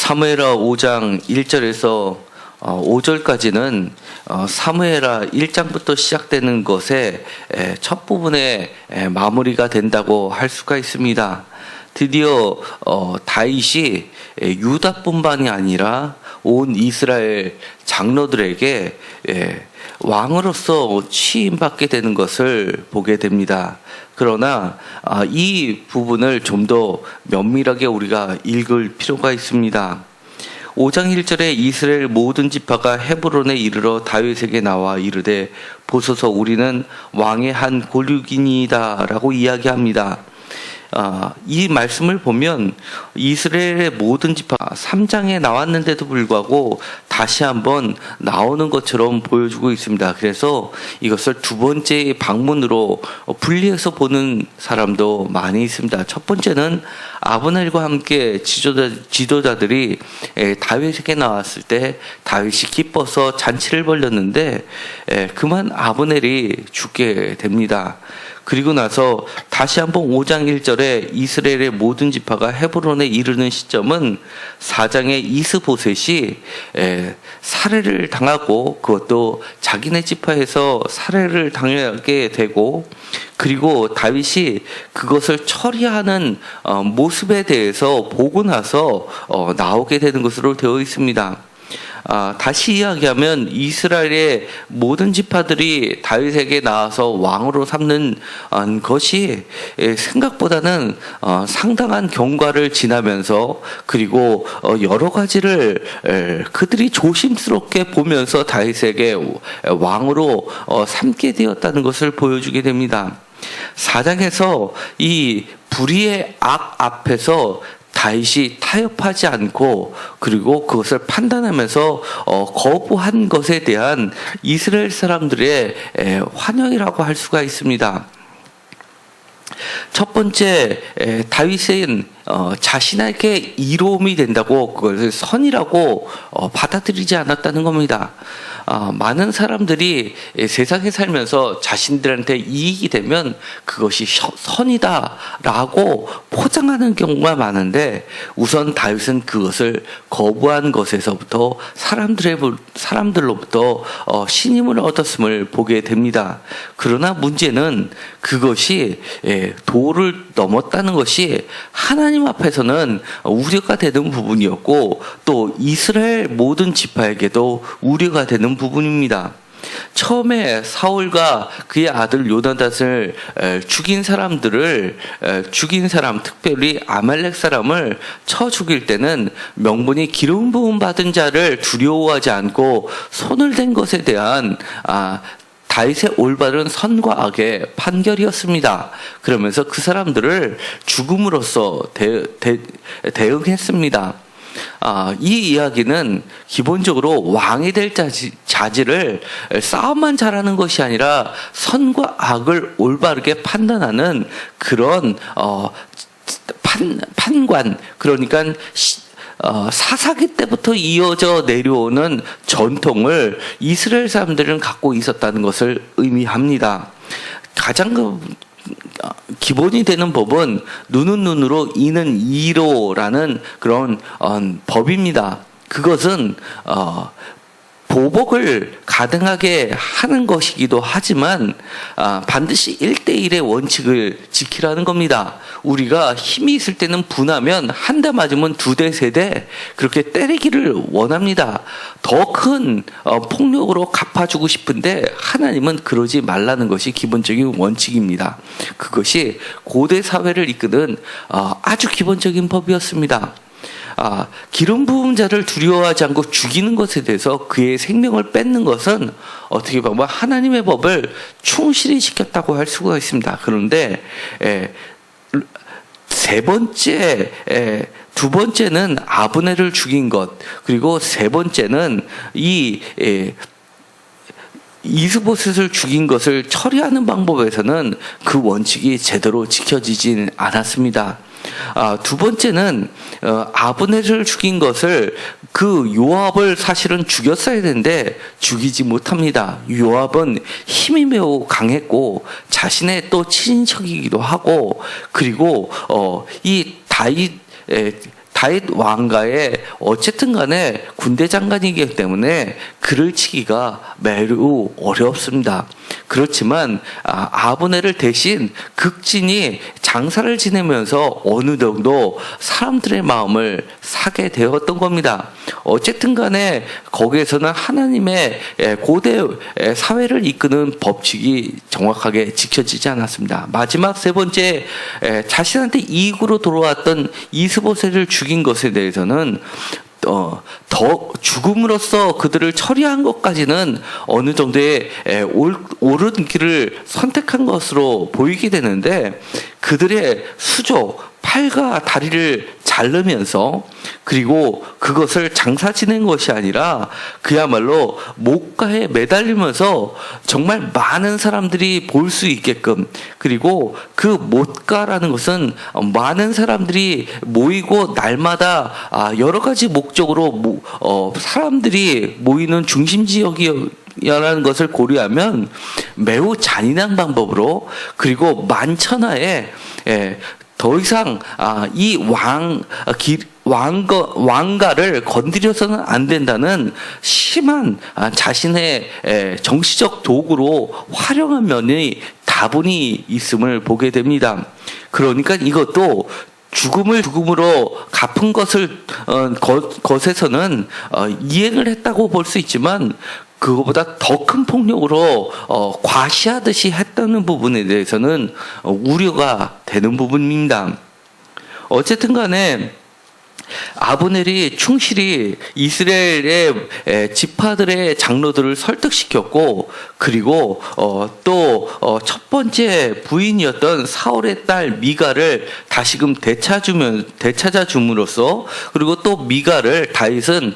사무엘하 5장 1절에서 5절까지는 사무엘하 1장부터 시작되는 것의 첫 부분에 마무리가 된다고 할 수가 있습니다. 드디어 다윗이 유다뿐만이 아니라 온 이스라엘 장로들에게 왕으로서 취임받게 되는 것을 보게 됩니다. 그러나 이 부분을 좀 더 면밀하게 우리가 읽을 필요가 있습니다. 5장 1절에 이스라엘 모든 지파가 헤브론에 이르러 다윗에게 나와 이르되 보소서 우리는 왕의 한 골육이니이다 라고 이야기합니다. 이 말씀을 보면 이스라엘의 모든 지파 3장에 나왔는데도 불구하고 다시 한번 나오는 것처럼 보여주고 있습니다. 그래서 이것을 두 번째 방문으로 분리해서 보는 사람도 많이 있습니다. 첫 번째는 아브넬과 함께 지도자들이 다윗에게 나왔을 때 다윗이 기뻐서 잔치를 벌였는데 그만 아브넬이 죽게 됩니다. 그리고 나서 다시 한번 5장 1절에 이스라엘의 모든 지파가 헤브론에 이르는 시점은 4장의 이스보셋이 살해를 당하고 그것도 자기네 지파에서 살해를 당하게 되고 그리고 다윗이 그것을 처리하는 모습에 대해서 보고 나서 나오게 되는 것으로 되어 있습니다. 다시 이야기하면 이스라엘의 모든 지파들이 다윗에게 나와서 왕으로 삼는 것이 생각보다는 상당한 경과를 지나면서 그리고 여러 가지를 그들이 조심스럽게 보면서 다윗에게 왕으로 삼게 되었다는 것을 보여주게 됩니다. 4장에서 이 불의의 악 앞에서 다윗이 타협하지 않고 그리고 그것을 판단하면서 거부한 것에 대한 이스라엘 사람들의 환영이라고 할 수가 있습니다. 첫 번째, 다윗은 자신에게 이로움이 된다고 그것을 선이라고 받아들이지 않았다는 겁니다. 많은 사람들이 세상에 살면서 자신들한테 이익이 되면 그것이 선이다라고 포장하는 경우가 많은데 우선 다윗은 그것을 거부한 것에서부터 사람들로부터 신임을 얻었음을 보게 됩니다. 그러나 문제는 그것이 도를 넘었다는 것이 하나님 앞에서는 우려가 되는 부분이었고 또 이스라엘 모든 지파에게도 우려가 되는 부분입니다. 처음에 사울과 그의 아들 요나단을 죽인 사람, 특별히 아말렉 사람을 쳐 죽일 때는 명분이 기름 부음 받은 자를 두려워하지 않고 손을 댄 것에 대한 다윗의 올바른 선과 악의 판결이었습니다. 그러면서 그 사람들을 죽음으로써 대응했습니다. 이 이야기는 기본적으로 왕이 될 자질을 싸움만 잘하는 것이 아니라 선과 악을 올바르게 판단하는 그런 판관, 그러니까 사사기 때부터 이어져 내려오는 전통을 이스라엘 사람들은 갖고 있었다는 것을 의미합니다. 가장 기본이 되는 법은 눈은 눈으로 이는 이로라는 그런 법입니다. 그것은 보복을 가능하게 하는 것이기도 하지만 반드시 1대1의 원칙을 지키라는 겁니다. 우리가 힘이 있을 때는 분하면 한 대 맞으면 2대, 3대 그렇게 때리기를 원합니다. 더 큰 폭력으로 갚아주고 싶은데 하나님은 그러지 말라는 것이 기본적인 원칙입니다. 그것이 고대 사회를 이끄는 아주 기본적인 법이었습니다. 기름 부은 자를 두려워하지 않고 죽이는 것에 대해서 그의 생명을 뺏는 것은 어떻게 보면 하나님의 법을 충실히 지켰다고 할 수가 있습니다. 그런데 두 번째는 아브넬을 죽인 것, 그리고 세 번째는 이스보셋을 죽인 것을 처리하는 방법에서는 그 원칙이 제대로 지켜지진 않았습니다. 두 번째는 아브넬을 죽인 것을 그 요압을 사실은 죽였어야 되는데 죽이지 못합니다. 요압은 힘이 매우 강했고 자신의 또 친인척이기도 하고 그리고 이 다윗 왕가의 어쨌든 간에 군대 장관이기 때문에 그를 치기가 매우 어렵습니다. 그렇지만 아브넬을 대신 극진히 장사를 지내면서 어느 정도 사람들의 마음을 사게 되었던 겁니다. 어쨌든 간에 거기에서는 하나님의 고대 사회를 이끄는 법칙이 정확하게 지켜지지 않았습니다. 마지막 세 번째, 자신한테 이익으로 돌아왔던 이스보셋을 죽인 것에 대해서는 더 죽음으로써 그들을 처리한 것까지는 어느 정도의 옳은 길을 선택한 것으로 보이게 되는데, 그들의 수족, 팔과 다리를 자르면서 그리고 그것을 장사 지낸 것이 아니라 그야말로 목가에 매달리면서 정말 많은 사람들이 볼 수 있게끔, 그리고 그 못가라는 것은 많은 사람들이 모이고 날마다 여러 가지 목적으로 사람들이 모이는 중심 지역이라는 것을 고려하면 매우 잔인한 방법으로, 그리고 만천하에 더 이상 이 왕가를 건드려서는 안 된다는 심한 자신의 정치적 도구로 활용한 면이 다분히 있음을 보게 됩니다. 그러니까 이것도 죽음으로 갚은 것에서는 이행을 했다고 볼 수 있지만, 그거보다 더 큰 폭력으로 과시하듯이 했다는 부분에 대해서는 우려가 되는 부분입니다. 어쨌든 간에 아브넬이 충실히 이스라엘의 지파들의 장로들을 설득시켰고, 그리고 또 첫 번째 부인이었던 사울의 딸 미가를 다시금 되찾아 줌으로써, 그리고 또 미가를 다윗은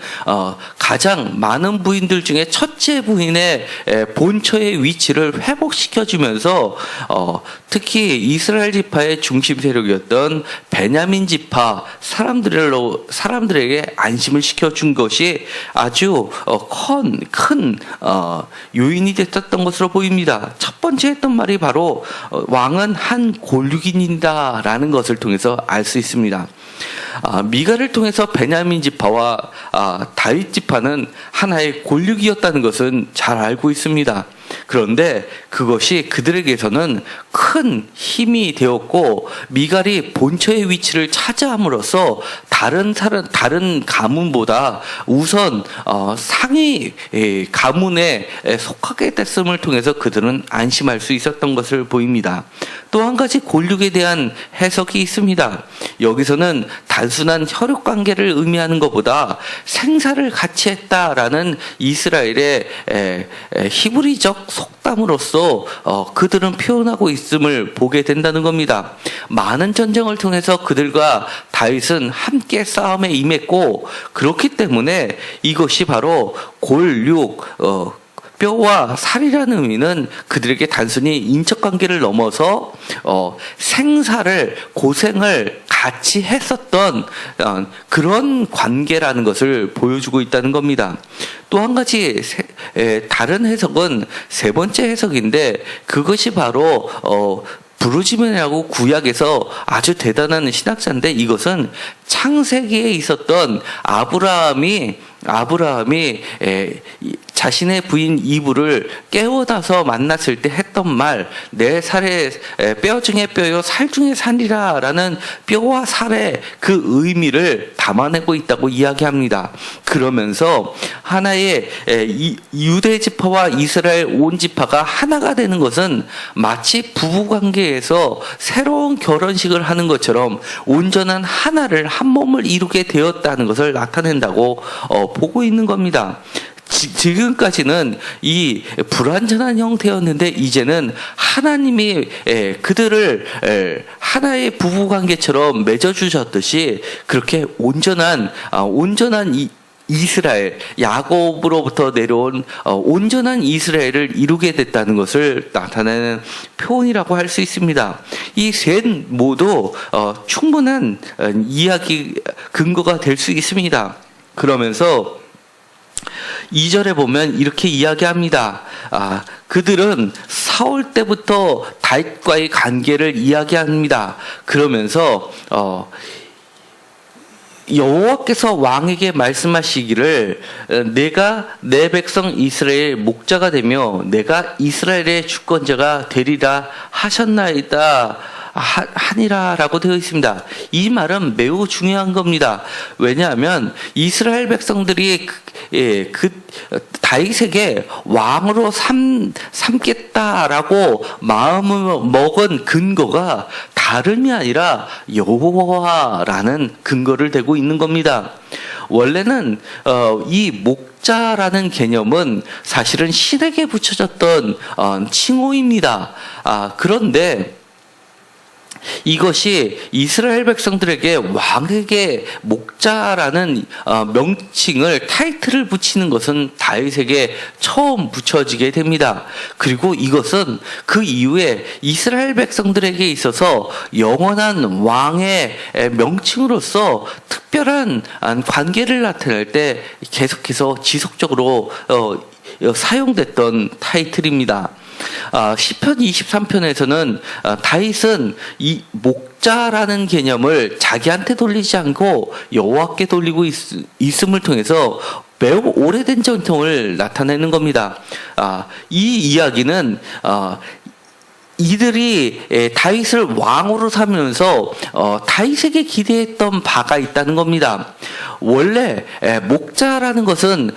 가장 많은 부인들 중에 첫째 부인의 본처의 위치를 회복시켜 주면서 특히 이스라엘 지파의 중심 세력이었던 베냐민 지파 사람들에게 안심을 시켜준 것이 아주 큰 요인이 됐었던 것으로 보입니다. 첫 번째 했던 말이 바로 왕은 한 골육인이다라는 것을 통해서 알 수 있습니다. 미가를 통해서 베냐민 지파와 다윗 지파는 하나의 골육이었다는 것은 잘 알고 있습니다. 그런데 그것이 그들에게서는 큰 힘이 되었고, 미갈이 본처의 위치를 차지함으로써 다른 가문보다 우선 상위 가문에 속하게 됐음을 통해서 그들은 안심할 수 있었던 것을 보입니다. 또 한 가지 골육에 대한 해석이 있습니다. 여기서는 단순한 혈육 관계를 의미하는 것보다 생사를 같이 했다라는 이스라엘의 히브리적 속담으로서 그들은 표현하고 있음을 보게 된다는 겁니다. 많은 전쟁을 통해서 그들과 다윗은 함께 싸움에 임했고, 그렇기 때문에 이것이 바로 골육, 뼈와 살이라는 의미는 그들에게 단순히 인척관계를 넘어서 생사를, 고생을 같이 했었던 그런 관계라는 것을 보여주고 있다는 겁니다. 또 한 가지 다른 해석은 세 번째 해석인데, 그것이 바로 브루지맨이라고 구약에서 아주 대단한 신학자인데, 이것은 창세기에 있었던 아브라함이 자신의 부인 이브를 깨어나서 만났을 때 했던 말, 내 살에 뼈 중에 뼈요 살 중에 살이라 라는 뼈와 살의 그 의미를 담아내고 있다고 이야기합니다. 그러면서 하나의 유대 지파와 이스라엘 온 지파가 하나가 되는 것은 마치 부부관계에서 새로운 결혼식을 하는 것처럼 온전한 하나를, 한 몸을 이루게 되었다는 것을 나타낸다고 보고 있는 겁니다. 지금까지는 이 불완전한 형태였는데, 이제는 하나님이 그들을 하나의 부부관계처럼 맺어주셨듯이 그렇게 온전한 이스라엘, 야곱으로부터 내려온 온전한 이스라엘을 이루게 됐다는 것을 나타내는 표현이라고 할 수 있습니다. 이 셋 모두 충분한 이야기 근거가 될 수 있습니다. 그러면서 2절에 보면 이렇게 이야기합니다. 그들은 사울 때부터 다윗과의 관계를 이야기합니다. 그러면서 여호와께서 왕에게 말씀하시기를 내가 내 백성 이스라엘 목자가 되며 내가 이스라엘의 주권자가 되리라 하셨나이다 하니라라고 되어 있습니다. 이 말은 매우 중요한 겁니다. 왜냐하면 이스라엘 백성들이 다윗에게 왕으로 삼겠다라고 마음을 먹은 근거가 다름이 아니라 여호와라는 근거를 대고 있는 겁니다. 원래는 이 목자라는 개념은 사실은 신에게 붙여졌던 칭호입니다. 그런데 이것이 이스라엘 백성들에게 왕에게 목자라는 명칭을 타이틀을 붙이는 것은 다윗에게 처음 붙여지게 됩니다. 그리고 이것은 그 이후에 이스라엘 백성들에게 있어서 영원한 왕의 명칭으로서 특별한 관계를 나타낼 때 계속해서 지속적으로 사용됐던 타이틀입니다. 시편 23편에서는 다윗은 이 목자라는 개념을 자기한테 돌리지 않고 여호와께 돌리고 있음을 통해서 매우 오래된 전통을 나타내는 겁니다. 이 이야기는 이들이 다윗을 왕으로 삼으면서 다윗에게 기대했던 바가 있다는 겁니다. 원래 목자라는 것은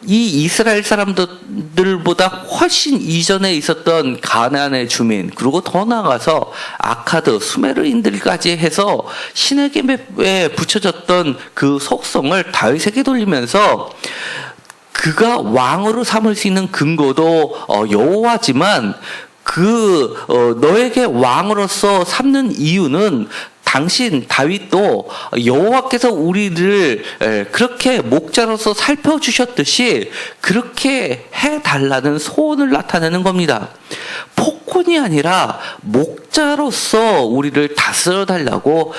이 이스라엘 사람들보다 훨씬 이전에 있었던 가나안의 주민, 그리고 더 나아가서 아카드, 수메르인들까지 해서 신에게 붙여졌던 그 속성을 다윗에게 돌리면서 그가 왕으로 삼을 수 있는 근거도 여호와지만 너에게 왕으로서 삼는 이유는 당신 다윗도 여호와께서 우리를 그렇게 목자로서 살펴주셨듯이 그렇게 해달라는 소원을 나타내는 겁니다. 폭군이 아니라 목자로서 우리를 다스려 달라고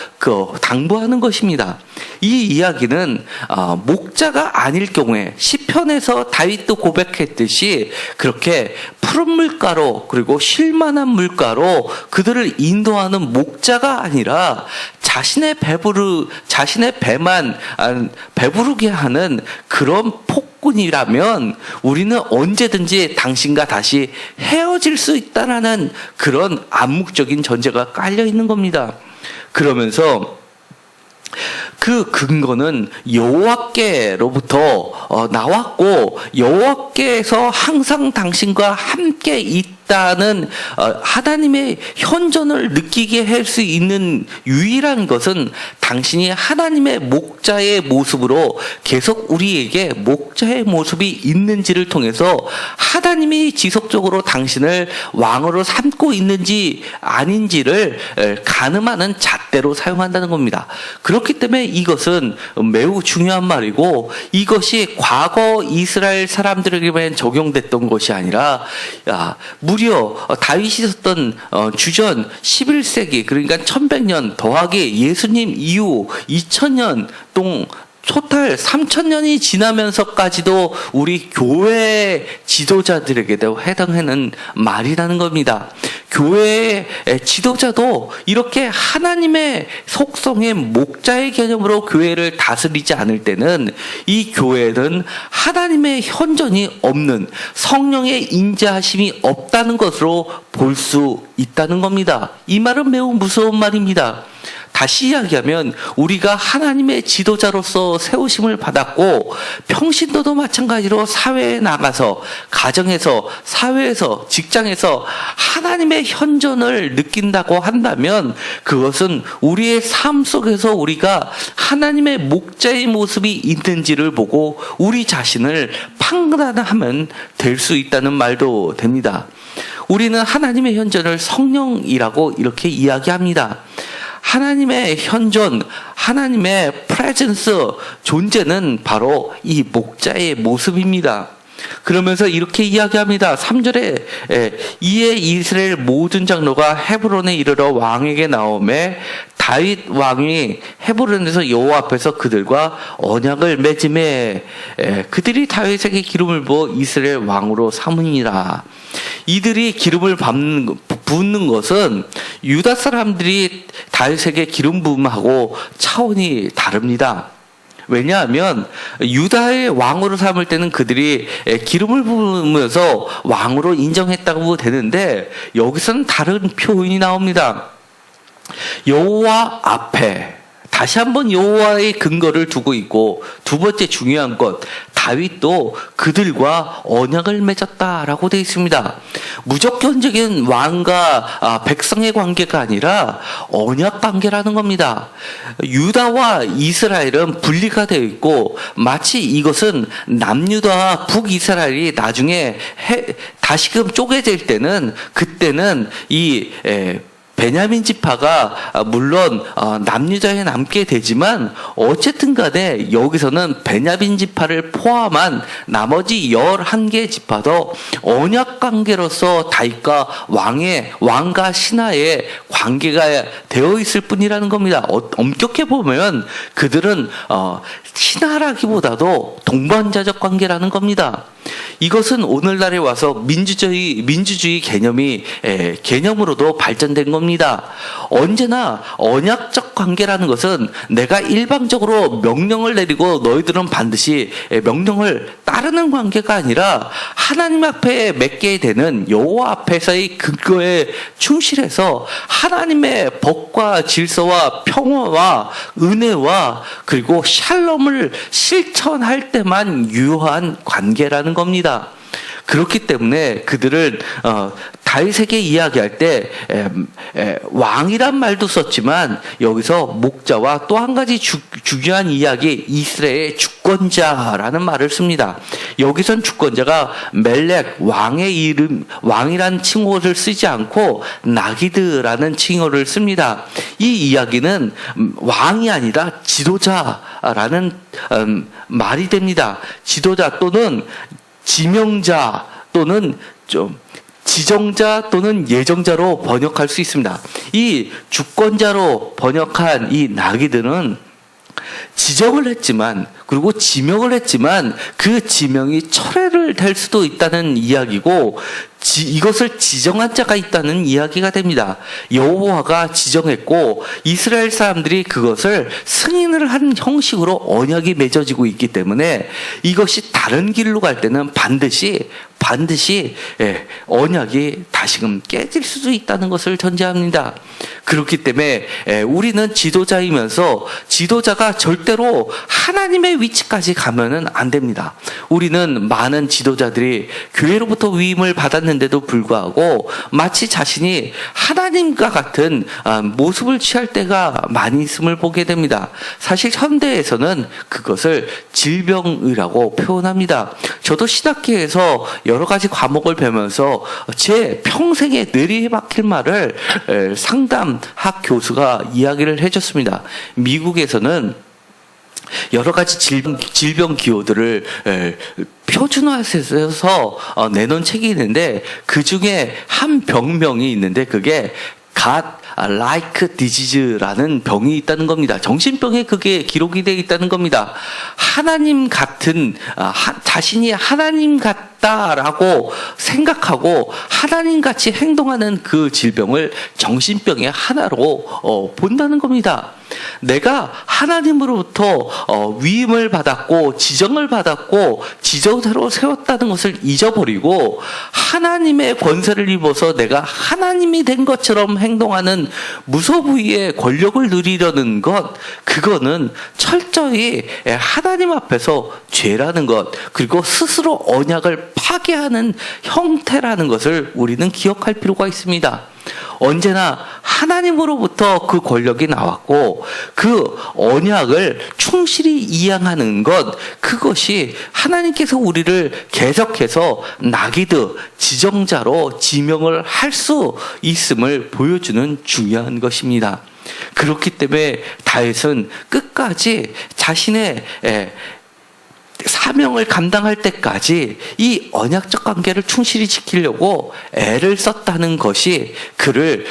당부하는 것입니다. 이 이야기는 목자가 아닐 경우에 시편에서 다윗도 고백했듯이 그렇게 푸른 물가로 그리고 쉴만한 물가로 그들을 인도하는 목자가 아니라 자신의 배만 배부르게 하는 그런 폭군이라면 우리는 언제든지 당신과 다시 헤어질 수 있다라는 그런 암묵적인 전제가 깔려 있는 겁니다. 그러면서 그 근거는 여호와께로부터 나왔고 여호와께서 항상 당신과 함께 있다는 하나님의 현존을 느끼게 할 수 있는 유일한 것은 당신이 하나님의 목자의 모습으로 계속 우리에게 목자의 모습이 있는지를 통해서 하나님이 지속적으로 당신을 왕으로 삼고 있는지 아닌지를 가늠하는 잣대로 사용한다는 겁니다. 그렇기 때문에 이것은 매우 중요한 말이고 이것이 과거 이스라엘 사람들에게만 적용됐던 것이 아니라 무려 다윗이 있었던 주전 11세기 그러니까 1100년 더하기 예수님 이후 2000년 동안 토탈 3000년이 지나면서까지도 우리 교회 지도자들에게도 해당하는 말이라는 겁니다. 교회의 지도자도 이렇게 하나님의 속성의 목자의 개념으로 교회를 다스리지 않을 때는 이 교회는 하나님의 현존이 없는 성령의 인자하심이 없다는 것으로 볼 수 있다는 겁니다. 이 말은 매우 무서운 말입니다. 다시 이야기하면 우리가 하나님의 지도자로서 세우심을 받았고 평신도도 마찬가지로 사회에 나가서 가정에서 사회에서 직장에서 하나님의 현존을 느낀다고 한다면 그것은 우리의 삶 속에서 우리가 하나님의 목자의 모습이 있는지를 보고 우리 자신을 판단하면 될 수 있다는 말도 됩니다. 우리는 하나님의 현존을 성령이라고 이렇게 이야기합니다. 하나님의 현존, 하나님의 프레젠스, 존재는 바로 이 목자의 모습입니다. 그러면서 이렇게 이야기합니다. 3절에 이에 이스라엘 모든 장로가 헤브론에 이르러 왕에게 나오매 다윗 왕이 헤브론에서 여호와 앞에서 그들과 언약을 맺음에 그들이 다윗에게 기름을 부어 이스라엘 왕으로 삼으니라. 이들이 기름을 붓는 것은 유다 사람들이 다윗에게 기름 부음하고 차원이 다릅니다. 왜냐하면 유다의 왕으로 삼을 때는 그들이 기름을 부으면서 왕으로 인정했다고 되는데 여기서는 다른 표현이 나옵니다. 여호와 앞에 다시 한번 여호와의 근거를 두고 있고, 두 번째 중요한 것, 다윗도 그들과 언약을 맺었다라고 되어 있습니다. 무조건적인 왕과 백성의 관계가 아니라 언약 관계라는 겁니다. 유다와 이스라엘은 분리가 되어 있고, 마치 이것은 남유다와 북이스라엘이 나중에 다시금 쪼개질 때는, 그때는 이 베냐민 지파가 물론 남유다에 남게 되지만 어쨌든 간에 여기서는 베냐민 지파를 포함한 나머지 11개 지파도 언약 관계로서 다윗과 왕과 신하의 관계가 되어 있을 뿐이라는 겁니다. 엄격히 보면 그들은 신하라기보다도 동반자적 관계라는 겁니다. 이것은 오늘날에 와서 민주주의 개념으로도 발전된 겁니다. 언제나 언약적 관계라는 것은 내가 일방적으로 명령을 내리고 너희들은 반드시 명령을 따르는 관계가 아니라 하나님 앞에 맺게 되는 여호와 앞에서의 근거에 충실해서 하나님의 법과 질서와 평화와 은혜와 그리고 샬롬을 실천할 때만 유효한 관계라는 겁니다. 그렇기 때문에 그들은 다윗에게 이야기할 때 왕이란 말도 썼지만 여기서 목자와 또 한 가지 중요한 이야기, 이스라엘의 주권자라는 말을 씁니다. 여기선 주권자가 멜렉 왕의 이름, 왕이란 칭호를 쓰지 않고 나기드라는 칭호를 씁니다. 이 이야기는 왕이 아니라 지도자라는 말이 됩니다. 지도자 또는 지명자 또는 지정자 또는 예정자로 번역할 수 있습니다. 이 주권자로 번역한 이 나기들은 지정을 했지만, 그리고 지명을 했지만 그 지명이 철회를 될 수도 있다는 이야기고, 이것을 지정한 자가 있다는 이야기가 됩니다. 여호와가 지정했고 이스라엘 사람들이 그것을 승인을 한 형식으로 언약이 맺어지고 있기 때문에 이것이 다른 길로 갈 때는 반드시 언약이 다시금 깨질 수도 있다는 것을 전제합니다. 그렇기 때문에 우리는 지도자이면서 지도자가 절대로 하나님의 위치까지 가면은 안 됩니다. 우리는 많은 지도자들이 교회로부터 위임을 받았는데도 불구하고 마치 자신이 하나님과 같은 모습을 취할 때가 많이 있음을 보게 됩니다. 사실 현대에서는 그것을 질병이라고 표현합니다. 저도 신학계에서 여러 가지 과목을 배우면서 제 평생에 내리박힐 말을 상담학 교수가 이야기를 해줬습니다. 미국에서는 여러 가지 질병 기호들을 표준화해서 내놓은 책이 있는데, 그 중에 한 병명이 있는데 그게 God-like disease라는 병이 있다는 겁니다. 정신병에 그게 기록이 되어 있다는 겁니다. 하나님 같은, 자신이 하나님 같다라고 생각하고 하나님 같이 행동하는 그 질병을 정신병의 하나로 본다는 겁니다. 내가 하나님으로부터 위임을 받았고 지정을 받았고 지도자로 세웠다는 것을 잊어버리고 하나님의 권세를 입어서 내가 하나님이 된 것처럼 행동하는 무소부위의 권력을 누리려는 것, 그거는 철저히 하나님 앞에서 죄라는 것, 그리고 스스로 언약을 파괴하는 형태라는 것을 우리는 기억할 필요가 있습니다. 언제나 하나님으로부터 그 권력이 나왔고 그 언약을 충실히 이행하는 것, 그것이 하나님께서 우리를 계속해서 나기드, 지정자로 지명을 할 수 있음을 보여주는 중요한 것입니다. 그렇기 때문에 다윗은 끝까지 자신의 사명을 감당할 때까지 이 언약적 관계를 충실히 지키려고 애를 썼다는 것이 그를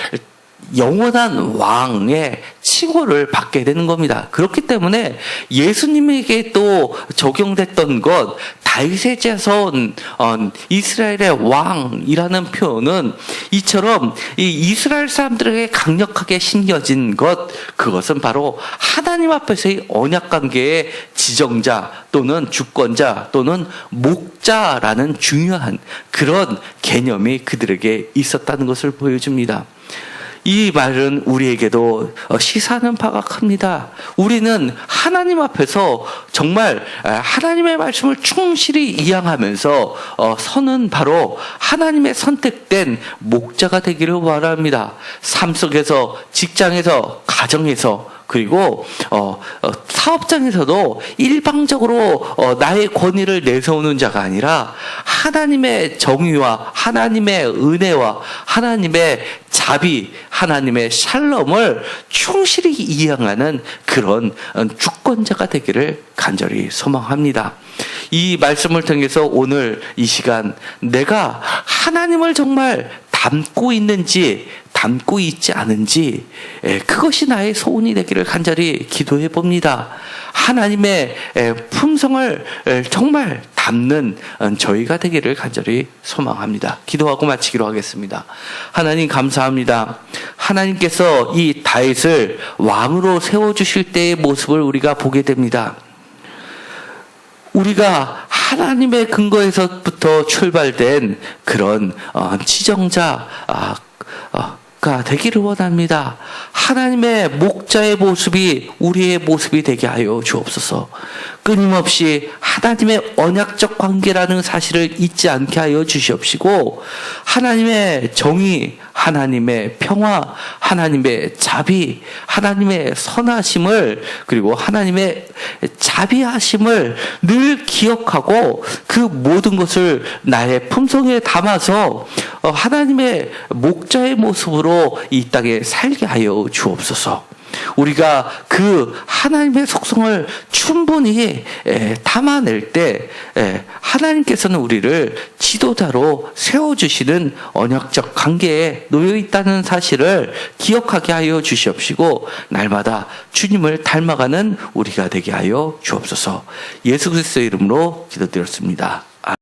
영원한 왕의 칭호를 받게 되는 겁니다. 그렇기 때문에 예수님에게 또 적용됐던 것, 다윗의 자손, 이스라엘의 왕이라는 표현은 이처럼 이 이스라엘 사람들에게 강력하게 심겨진 것, 그것은 바로 하나님 앞에서의 언약관계의 지정자 또는 주권자 또는 목자라는 중요한 그런 개념이 그들에게 있었다는 것을 보여줍니다. 이 말은 우리에게도 시사하는 바가 큽니다. 우리는 하나님 앞에서 정말 하나님의 말씀을 충실히 이행하면서 서는 바로 하나님의 선택된 목자가 되기를 원합니다. 삶 속에서, 직장에서, 가정에서, 그리고 사업장에서도 일방적으로 나의 권위를 내세우는 자가 아니라 하나님의 정의와 하나님의 은혜와 하나님의 자비, 하나님의 샬롬을 충실히 이행하는 그런 주권자가 되기를 간절히 소망합니다. 이 말씀을 통해서 오늘 이 시간 내가 하나님을 정말 닮고 있는지 닮고 있지 않은지 그것이 나의 소원이 되기를 간절히 기도해 봅니다. 하나님의 품성을 정말 담는 저희가 되기를 간절히 소망합니다. 기도하고 마치기로 하겠습니다. 하나님 감사합니다. 하나님께서 이 다윗을 왕으로 세워주실 때의 모습을 우리가 보게 됩니다. 우리가 하나님의 근거에서부터 출발된 그런 지정자가 되기를 원합니다. 하나님의 목자의 모습이 우리의 모습이 되게 하여 주옵소서. 끊임없이 하나님의 언약적 관계라는 사실을 잊지 않게 하여 주시옵시고, 하나님의 정의, 하나님의 평화, 하나님의 자비, 하나님의 선하심을, 그리고 하나님의 자비하심을 늘 기억하고 그 모든 것을 나의 품성에 담아서 하나님의 목자의 모습으로 이 땅에 살게 하여 주옵소서. 우리가 그 하나님의 속성을 충분히 담아낼 때 하나님께서는 우리를 지도자로 세워주시는 언약적 관계에 놓여 있다는 사실을 기억하게 하여 주시옵시고, 날마다 주님을 닮아가는 우리가 되게 하여 주옵소서. 예수 그리스도의 이름으로 기도드렸습니다.